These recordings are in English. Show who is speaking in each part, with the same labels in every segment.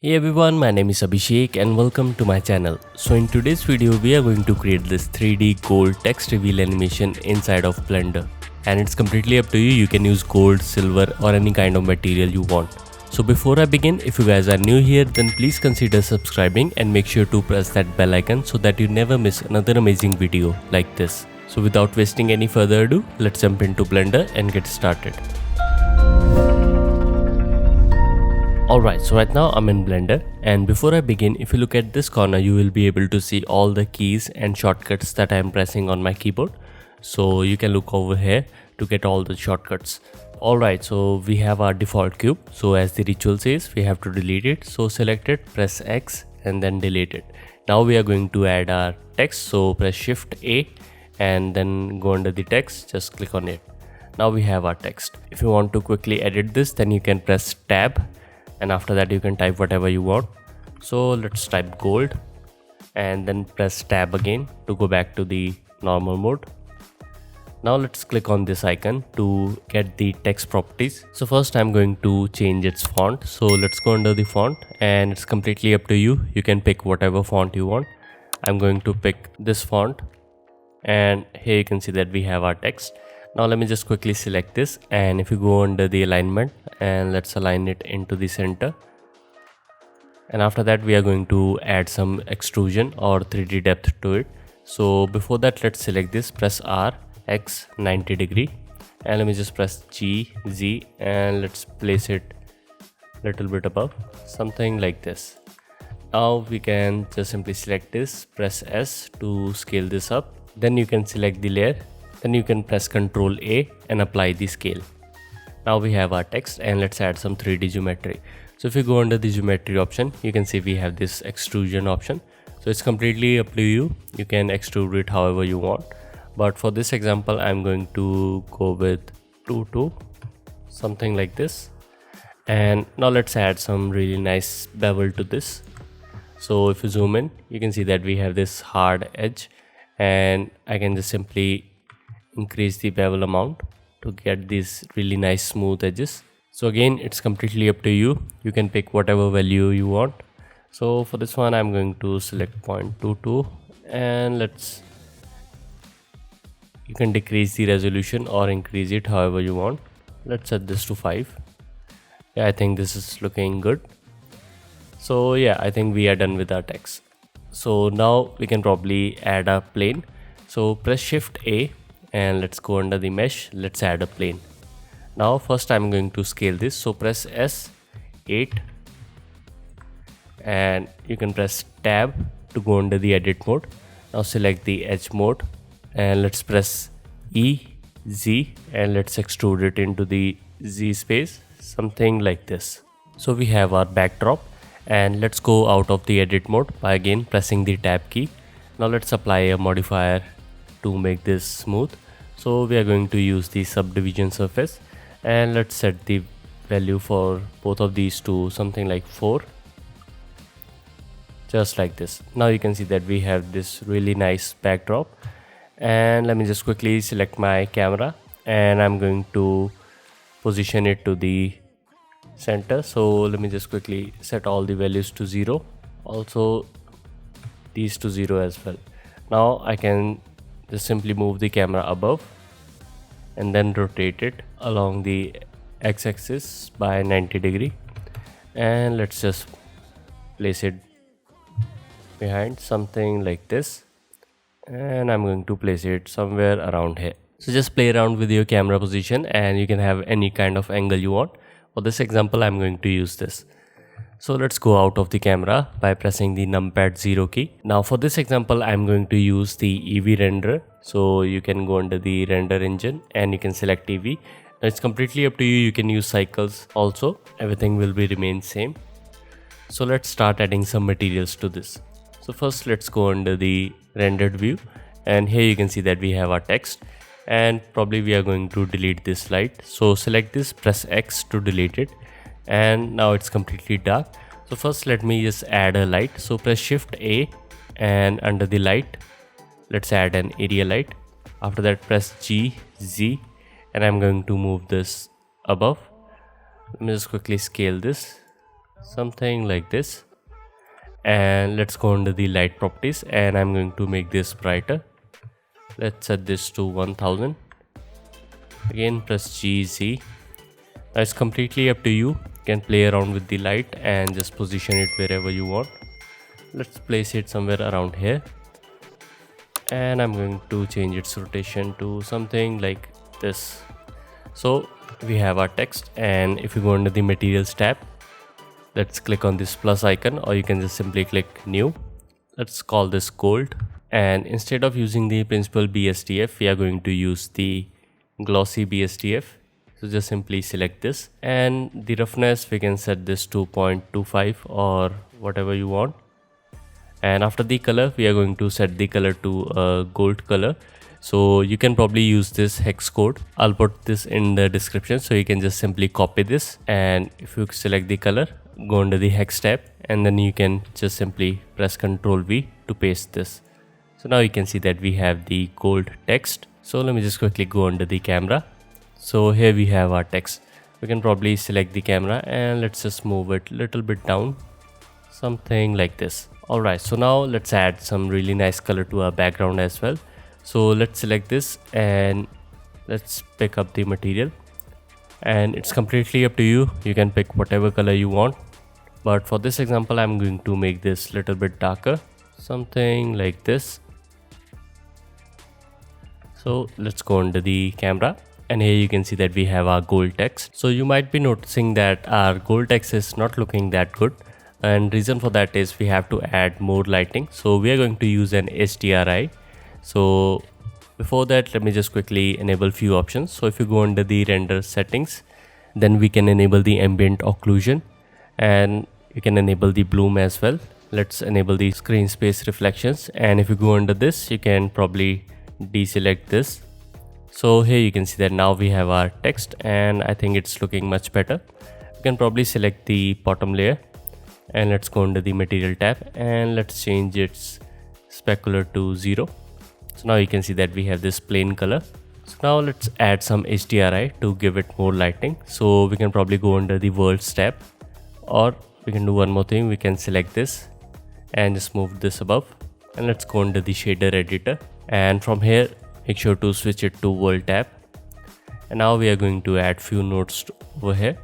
Speaker 1: Hey everyone, my name is Abhishek and welcome to my channel. So in today's video we are going to create this 3D gold text reveal animation inside of Blender. And it's completely up to you, you can use gold, silver or any kind of material you want. So before I begin, if you guys are new here then please consider subscribing and make sure to press that bell icon so that you never miss another amazing video like this. So without wasting any further ado, let's jump into Blender and get started. Alright, so right now I'm in Blender, and before I begin, if you look at this corner you will be able to see all the keys and shortcuts that I am pressing on my keyboard. So you can look over here to get all the shortcuts. Alright, so we have our default cube. So as the ritual says, we have to delete it. So select it, press X and then delete it. Now we are going to add our text. So press Shift A and then go under the text, just click on it. Now we have our text. If you want to quickly edit this, then you can press Tab. And after that you can type whatever you want. So let's type gold and then press tab again to go back to the normal mode. Now let's click on this icon to get the text properties. So first I'm going to change its font. So let's go under the font and it's completely up to you. You can pick whatever font you want. I'm going to pick this font and here you can see that we have our text. Now let me just quickly select this, and if you go under the alignment and let's align it into the center, and after that we are going to add some extrusion or 3D depth to it. So before that let's select this, press R, X 90 degree, and let me just press G, Z and let's place it little bit above, something like this. Now we can just simply select this, press S to scale this up, then you can select the layer. Then you can press Ctrl A and apply the scale. Now we have our text and let's add some 3D geometry. So if you go under the geometry option, you can see we have this extrusion option. So it's completely up to you. You can extrude it however you want. But for this example, I'm going to go with 2 something like this. And now let's add some really nice bevel to this. So if you zoom in, you can see that we have this hard edge, and I can just simply increase the bevel amount to get these really nice smooth edges. So again, it's completely up to you. You can pick whatever value you want. So for this one I'm going to select 0.22 and you can decrease the resolution or increase it however you want. Let's set this to 5. Yeah, I think this is looking good. So yeah, I think we are done with our text. So now we can probably add a plane. So press Shift A and let's go under the mesh, let's add a plane. Now first I'm going to scale this, so press S8 and you can press tab to go under the edit mode. Now select the edge mode and let's press E, Z and let's extrude it into the Z space, something like this. So we have our backdrop, and let's go out of the edit mode by again pressing the tab key. Now let's apply a modifier to make this smooth. So we are going to use the subdivision surface and let's set the value for both of these to something like 4, just like this. Now you can see that we have this really nice backdrop, and let me just quickly select my camera and I'm going to position it to the center. So let me just quickly set all the values to 0, also these to 0 as well. Now I can just simply move the camera above and then rotate it along the x-axis by 90 degree, and let's just place it behind, something like this, and I'm going to place it somewhere around here. So just play around with your camera position and you can have any kind of angle you want. For this example I'm going to use this. So let's go out of the camera by pressing the numpad 0 key. Now for this example I'm going to use the Eevee renderer. So you can go under the render engine and you can select Eevee. Now it's completely up to you. You can use cycles also. Everything will be remain same. So let's start adding some materials to this. So first let's go under the rendered view, and here you can see that we have our text, and probably we are going to delete this light. So select this, press X to delete it, and now it's completely dark. So first let me just add a light. So press Shift A and under the light let's add an area light. After that press G, Z and I'm going to move this above. Let me just quickly scale this, something like this. And let's go under the light properties, and I'm going to make this brighter. Let's set this to 1000. Again press GZ. Now it's completely up to you. You can play around with the light and just position it wherever you want. Let's place it somewhere around here, and I'm going to change its rotation to something like this. So we have our text, and if you go under the materials tab, let's click on this plus icon, or you can just simply click new. Let's call this gold, and instead of using the principal BSDF, we are going to use the glossy BSDF. So just simply select this, and the roughness we can set this to 0.25 or whatever you want. And after the color, we are going to set the color to a gold color. So you can probably use this hex code. I'll put this in the description, so you can just simply copy this, and if you select the color, go under the hex tab, and then you can just simply press Ctrl V to paste this. So now you can see that we have the gold text. So let me just quickly go under the camera. So here we have our text. We can probably select the camera, and let's just move it a little bit down, something like this. Alright, so now let's add some really nice color to our background as well. So let's select this, and let's pick up the material, and it's completely up to you. You can pick whatever color you want, but for this example I'm going to make this little bit darker, something like this. So let's go under the camera, and here you can see that we have our gold text. So you might be noticing that our gold text is not looking that good, and reason for that is we have to add more lighting. So we are going to use an HDRI. So before that, let me just quickly enable few options. So if you go under the render settings, then we can enable the ambient occlusion, and you can enable the bloom as well. Let's enable the screen space reflections, and if you go under this, you can probably deselect this. So here you can see that now we have our text, and I think it's looking much better. You can probably select the bottom layer, and let's go under the material tab, and let's change its specular to 0. So now you can see that we have this plain color. So now let's add some HDRI to give it more lighting. So we can probably go under the worlds tab, or we can do one more thing. We can select this and just move this above, and let's go under the shader editor, and from here make sure to switch it to world tab. And now we are going to add few nodes over here.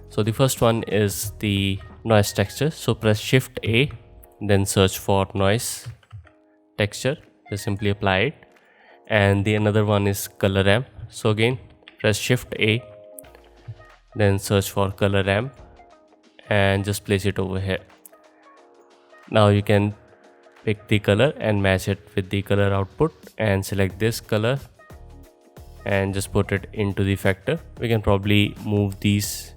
Speaker 1: So the first one is the noise texture. So press Shift A, then search for noise texture, just simply apply it. And the another one is color ramp. So again press Shift A, then search for color ramp, and just place it over here. Now you can pick the color and match it with the color output, and select this color and just put it into the factor. We can probably move these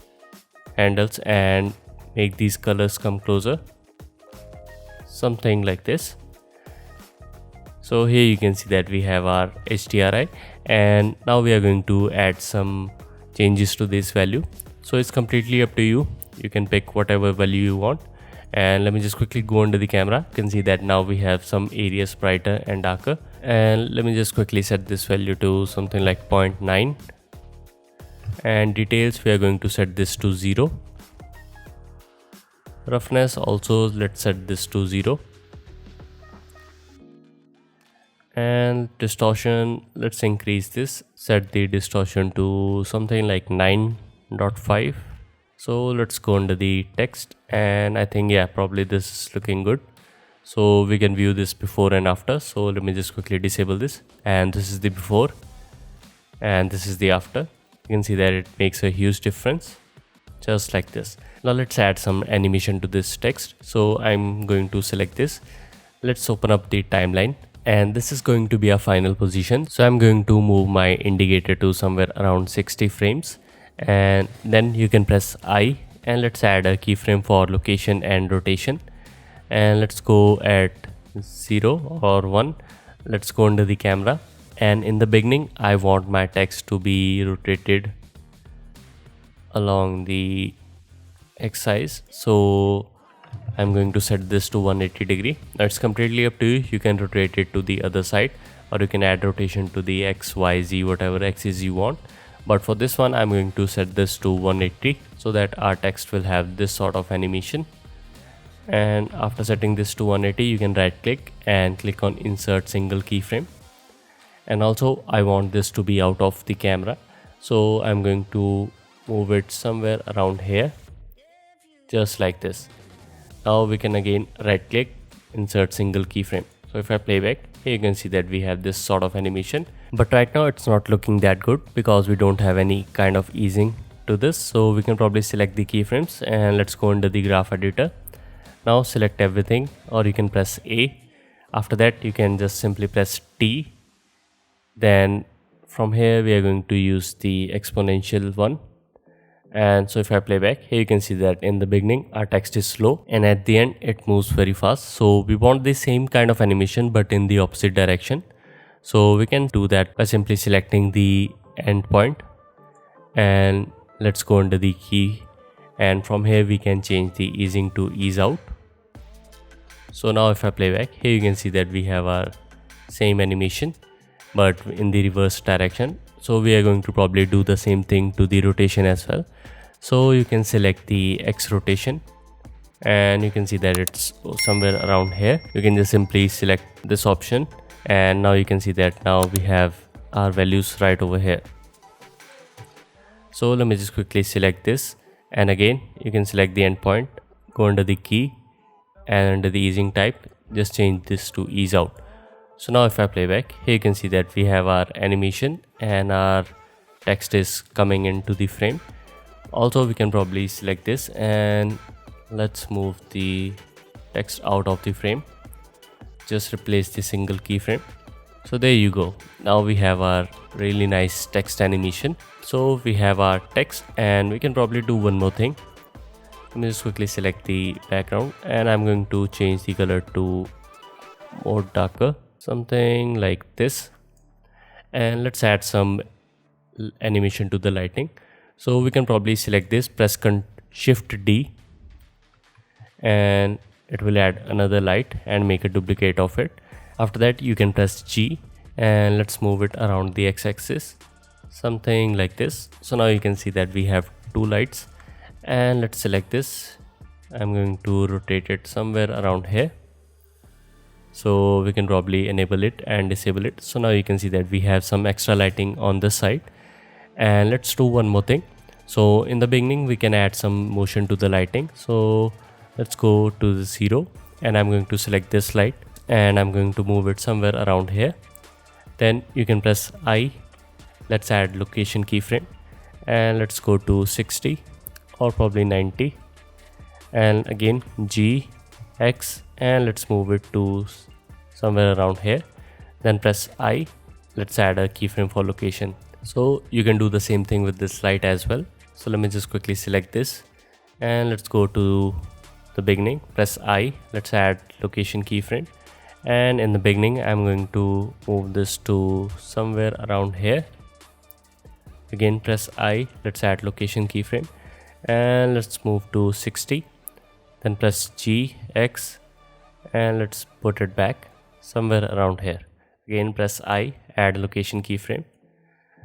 Speaker 1: handles and make these colors come closer, something like this. So here you can see that we have our HDRI, and now we are going to add some changes to this value. So it's completely up to you. You can pick whatever value you want. And let me just quickly go under the camera. You can see that now we have some areas brighter and darker, and let me just quickly set this value to something like 0.9, and details we are going to set this to 0. Roughness also let's set this to 0, and distortion, let's increase this, set the distortion to something like 9.5. So let's go under the text, and I think probably this is looking good. So we can view this before and after. So let me just quickly disable this, and this is the before and this is the after. You can see that it makes a huge difference, just like this. Now let's add some animation to this text. So I'm going to select this. Let's open up the timeline, and this is going to be our final position. So I'm going to move my indicator to somewhere around 60 frames, and then you can press I, and let's add a keyframe for location and rotation, and let's go at 0 or 1. Let's go under the camera, and in the beginning I want my text to be rotated along the x-axis. So I'm going to set this to 180 degree. That's completely up to you. You can rotate it to the other side, or you can add rotation to the x, y, z, whatever axis you want. But for this one I'm going to set this to 180. so that our text will have this sort of animation. And after setting this to 180, you can right click and click on insert single keyframe. And also I want this to be out of the camera, so I'm going to move it somewhere around here, just like this. Now we can again right click, insert single keyframe. So if I play back, here you can see that we have this sort of animation, but right now it's not looking that good because we don't have any kind of easing to this. So we can probably select the keyframes and let's go into the graph editor. Now select everything, or you can press A. After that you can just simply press T. Then from here we are going to use the exponential one. And so if I play back, here you can see that in the beginning our text is slow and at the end it moves very fast. So we want the same kind of animation but in the opposite direction. So we can do that by simply selecting the endpoint, and let's go under the key, and from here we can change the easing to ease out. So now if I play back, here you can see that we have our same animation but in the reverse direction. So we are going to probably do the same thing to the rotation as well. So you can select the X rotation and you can see that it's somewhere around here. You can just simply select this option, and now you can see that now we have our values right over here. So let me just quickly select this, and again you can select the endpoint, go under the key, and under the easing type just change this to ease out. So now if I play back, here you can see that we have our animation and our text is coming into the frame. Also we can probably select this and let's move the text out of the frame, just replace the single keyframe. So there you go, now we have our really nice text animation. So we have our text, and we can probably do one more thing. Let me just quickly select the background, and I'm going to change the color to more darker, something like this. And let's add some animation to the lighting. So we can probably select this, press Shift D, and it will add another light and make a duplicate of it. After that you can press G, and let's move it around the x-axis, something like this. So now you can see that we have two lights, and let's select this. I'm going to rotate it somewhere around here, so we can probably enable it and disable it. So now you can see that we have some extra lighting on this side. And let's do one more thing. So in the beginning we can add some motion to the lighting. So let's go to the 0, and I'm going to select this light and I'm going to move it somewhere around here. Then you can press I. Let's add location keyframe, and let's go to 60 or probably 90, and again G, X, and let's move it to somewhere around here. Then press I. Let's add a keyframe for location. So you can do the same thing with this light as well. So let me just quickly select this, and let's go to the beginning, press I. Let's add location keyframe, and in the beginning I'm going to move this to somewhere around here. Again press I. Let's add location keyframe, and let's move to 60. Then press G, X, and let's put it back somewhere around here. Again press I, add location keyframe.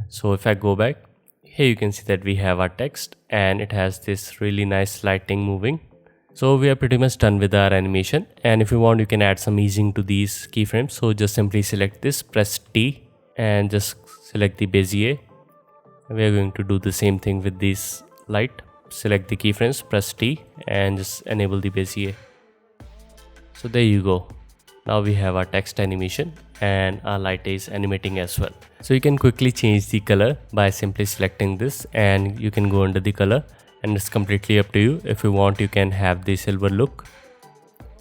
Speaker 1: So if I go back, here you can see that we have our text and it has this really nice lighting moving. So we are pretty much done with our animation, and if you want you can add some easing to these keyframes. So just simply select this, press T, and just select the Bezier. We are going to do the same thing with this light. Select the keyframes, press T, and just enable the Bezier. So there you go. Now we have our text animation and our light is animating as well. So you can quickly change the color by simply selecting this, and you can go under the color, and it's completely up to you. If you want you can have the silver look,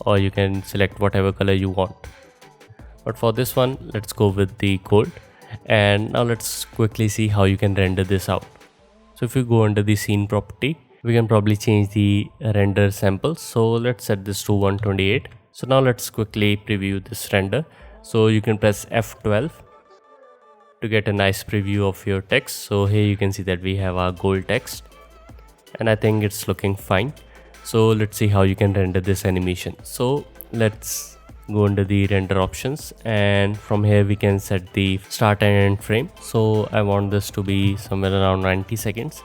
Speaker 1: or you can select whatever color you want. But for this one let's go with the gold. And now let's quickly see how you can render this out. So if you go under the scene property, we can probably change the render samples. So let's set this to 128. So now let's quickly preview this render. So you can press F12 to get a nice preview of your text. So here you can see that we have our gold text, and I think it's looking fine. So let's see how you can render this animation. So let's go under the render options, and from here we can set the start and end frame. So I want this to be somewhere around 90 seconds,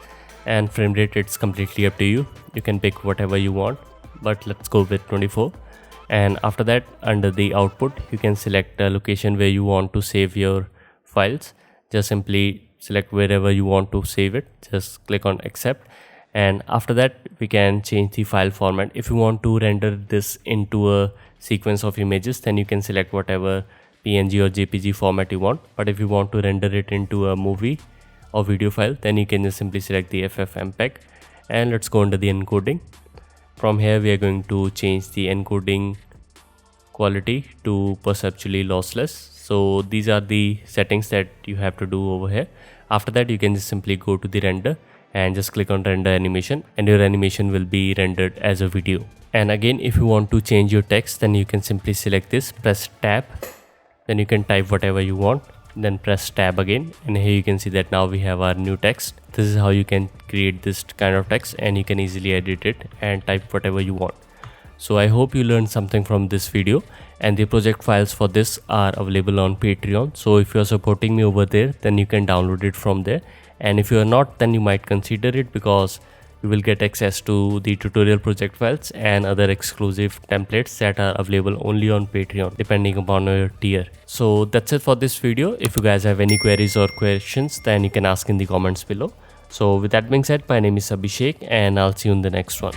Speaker 1: and frame rate, it's completely up to you. You can pick whatever you want, but let's go with 24. And after that, under the output, you can select a location where you want to save your files. Just simply select wherever you want to save it, just click on accept. And after that, we can change the file format. If you want to render this into a sequence of images, then you can select whatever PNG or JPG format you want. But if you want to render it into a movie or video file, then you can just simply select the FFmpeg. And let's go under the encoding. From here, we are going to change the encoding quality to perceptually lossless. So these are the settings that you have to do over here. After that, you can just simply go to the render and just click on render animation, and your animation will be rendered as a video. And again, if you want to change your text, then you can simply select this, press tab, then you can type whatever you want, then press tab again, and here you can see that now we have our new text. This is how you can create this kind of text, and you can easily edit it and type whatever you want. So I hope you learned something from this video, and the project files for this are available on Patreon. So if you are supporting me over there, then you can download it from there. And if you are not, then you might consider it, because you will get access to the tutorial project files and other exclusive templates that are available only on Patreon depending upon your tier. So that's it for this video. If you guys have any queries or questions, then you can ask in the comments below. So with that being said, my name is Abhishek, and I'll see you in the next one.